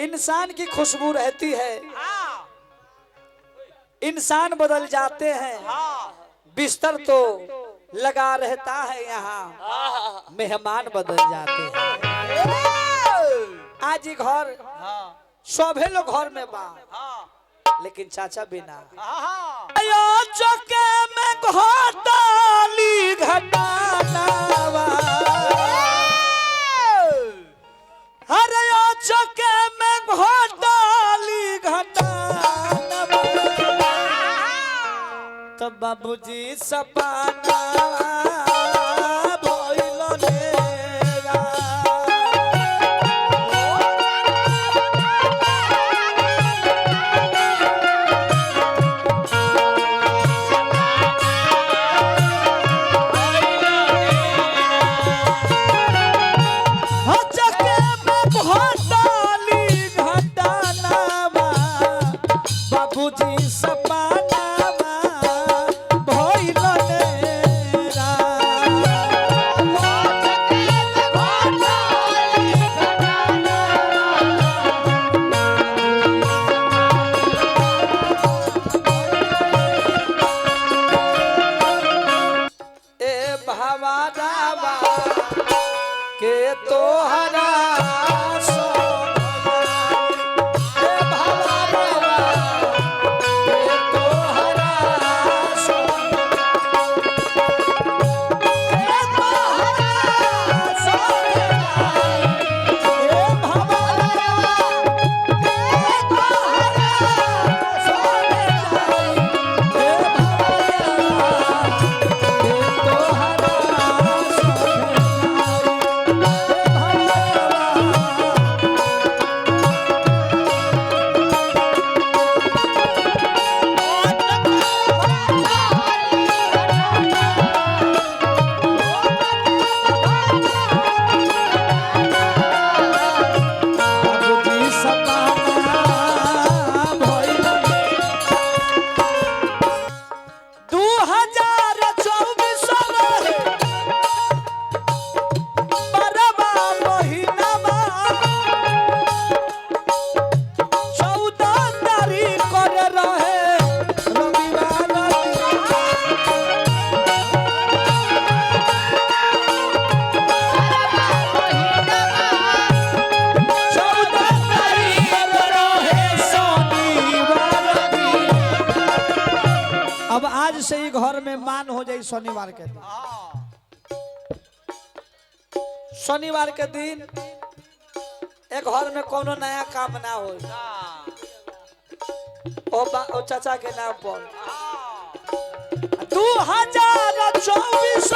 इंसान की खुशबू रहती है, इंसान बदल जाते हैं, बिस्तर तो लगा रहता है, यहाँ मेहमान बदल जाते हैं। आज ही घर सभे लोग घर में बा, लेकिन चाचा बिना चौके में घोटाली घटानावा, अरे चौके में घोटाली घटानावा, तब बाबूजी सपाना भइलो नेरा। बाबूजी सपनावा भइलो नेरा। ए भवारावा के तोहरा अब आज से ही घर में मान हो जाए शनिवार के दिन। शनिवार के दिन एक घर में कोनो नया काम ना हो, ओ चाचा के नाम पर 2024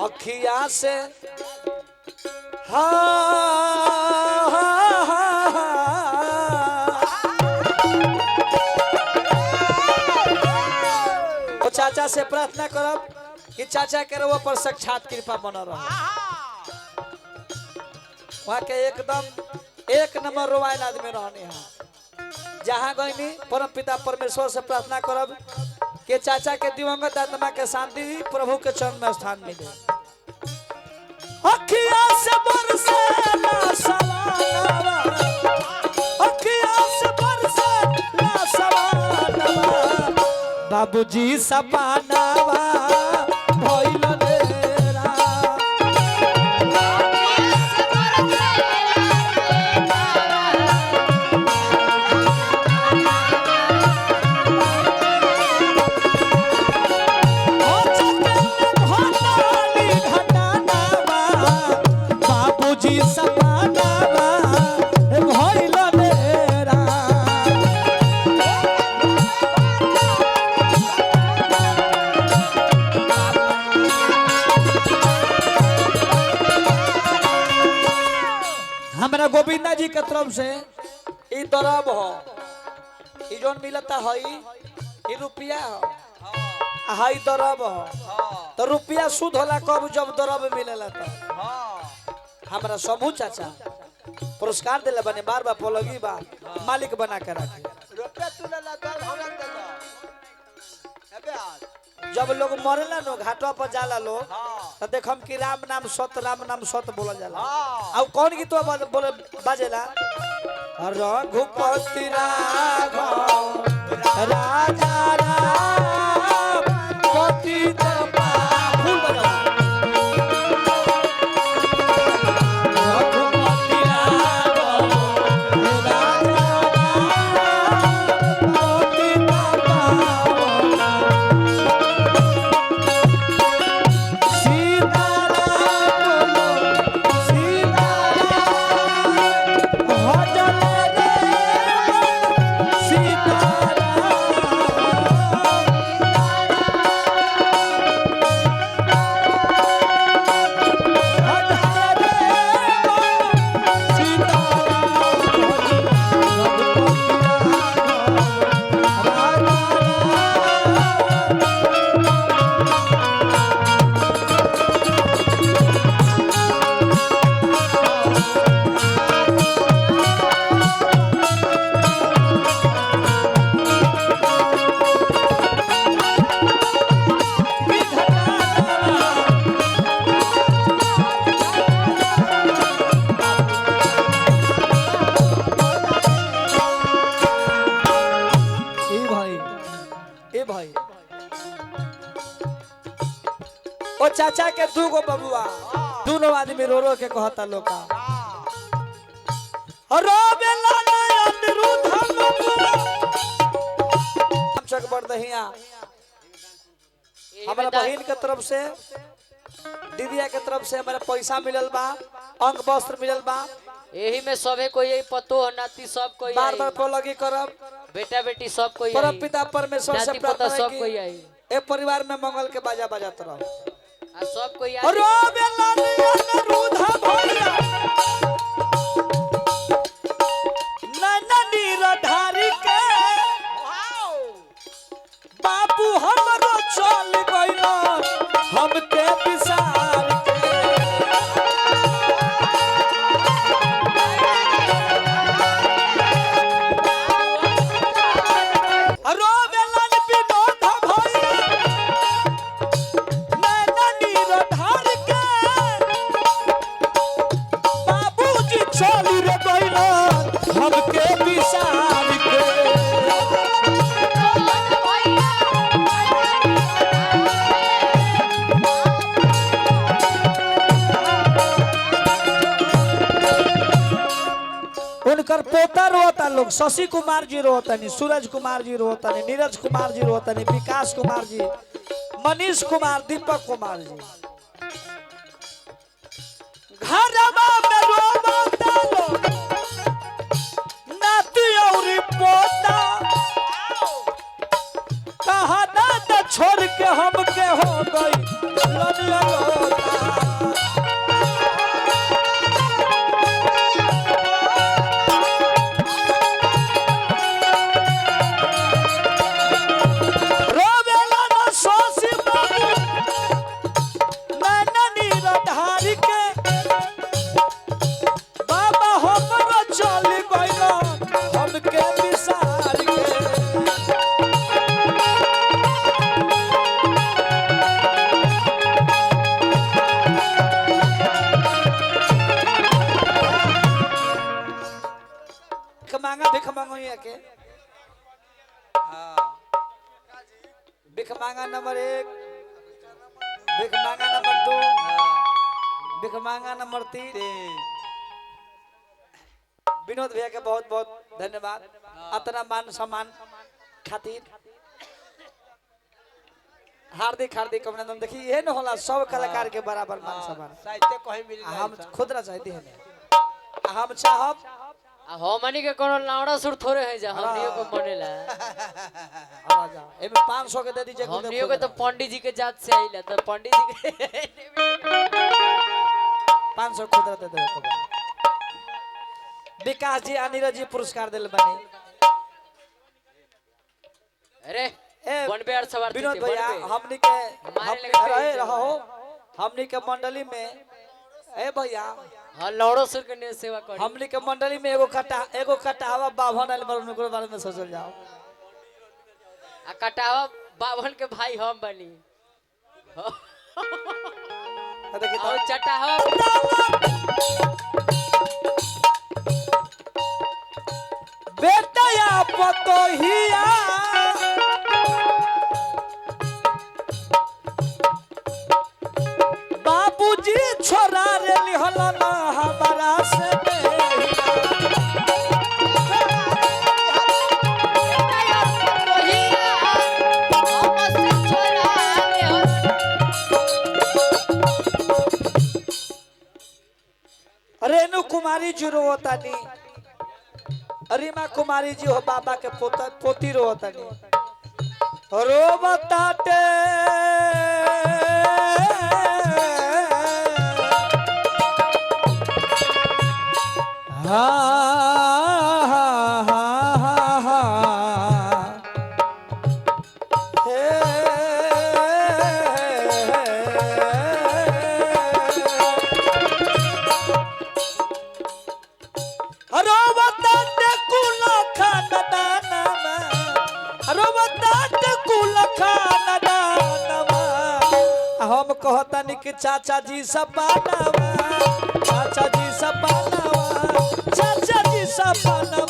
अखिया से चाचा से प्रार्थना करब कि चाचा के रवा पर साक्षात कृपा बना रहा, वहाँ के एकदम एक नंबर रोवाइल आदमी रहने हैं। जहाँ गईनी परम पिता परमेश्वर से प्रार्थना करब कि चाचा के दिवंगत आत्मा के शांति प्रभु के चरण में स्थान मिले। अखिया से बरसेला सवानवा, अखिया से बरसेला सवानवा, बाबूजी सपनावा भइलो नेरा। के तरफ से ई दरब हो, ई जोन मिलता है ई रुपया हो, हाई दरब हो। तो रुपया शुद्ध होला कब, जब दरब मिलेला तो। हमारा समूह चाचा पुरस्कार दिले बने, बार बार पोलगी बा मालिक बना के रखे। रुपया तू ना दल हमरा देला अबे आज जब लोग मरेला नो घाटवा पर जाला लोग, तो देखम कि राम नाम सत बोला जाला। अब कौन गीत बोले बाजेला, रघुपति राघव राजा राम पतित पावन। फूल बजाओ। रघुपति राघव राजा राम पतित पावन। ओ चाचा के दूगो बबुआ, दोनों आदमी रो रो के कहता लोका, रोबेला नया निरुद्ध बबुआ। चक बरदहिया हमारा बहन के तरफ से, दीदिया के तरफ से हमारा पैसा मिलल बा, अंग वस्त्र मिलल बा। यही में सबे कोई पतो नाती सब कोई बार बार पोलगी करब, बेटा बेटी सब कोई परम पिता परमेश्वर से प्रार्थना है सब कोई आई, ए परिवार में मंगल के बाजा बजात रहो। सब कोई आई। रोबेला नया निरुद्ध भैया नैना नीरधारी के बाबू हमरो चल गइलो हमके विसार के। रोबेला विनोद भैया नैना नीरधारी के बाबूजी चल रे गइलो हमके विसार के। उनकर पोता रोता लोग, शशि कुमार जी रोतनी, सूरज कुमार जी रोतनी, नीरज कुमार जी रोतनी, विकास कुमार जी, मनीष कुमार, दीपक कुमार जी। घरवा में रोता लोग नाती और पोता, कहा ना छोड़ के हमके हो गई लनिया लोता। रोबेला न सोसी बाबू नैना नीरधारी के बाबा हमरो चल गइलो हमके विसार के। भिख मांगो ये के भिख मांगा नंबर 1, भिख मांगा नंबर 2, भिख मांगा नंबर 3। विनोद भैया के बहुत बहुत धन्यवाद अतना मान सम्मान खातिर। हार्दिक हार्दिक अभिनंदन। देखिए ये न होला सब कलाकार के बराबर मान सम्मान साहित्य कहीं मिल हम खुदरा चाहते हैं। हम चाहब हमनी के कोनो लावड़ा सुर थोड़े है जा, हमनियो को बनेला। राजा एमे 500 के दे दीजिए। हमनियो के तो पंडित जी के जात से आइला, तो पंडित जी के 500 खुदरा दे दे। विकास जी अनिरज जी पुरस्कार दिल बने। अरे ए, बनबे यार सवार विनोद थी, भैया बनबे। हमनी के मारे लगे रहे थे। रहो हमनी के मंडली में ए भैया हाँ लौड़ो सुर के ने सेवा करी। हमनी के मंडली में एगो कटावा बाभन आइल बड़ उनके बारे में सोचल जाओ। आ कटावा बाभन के भाई हम बनी। देखी तो और चटावा बेटा या पतोहिया बाबूजी छोरा रे लिहल ना हमारा से रेणु कुमारी जी रोतानी अरिमा कुमारी जी हो बाबा के पोती रोतानी रोबताटे हम कहतानी कि चाचा जी सपानावा चाचा जी सपानावा चाचा जी सपानावा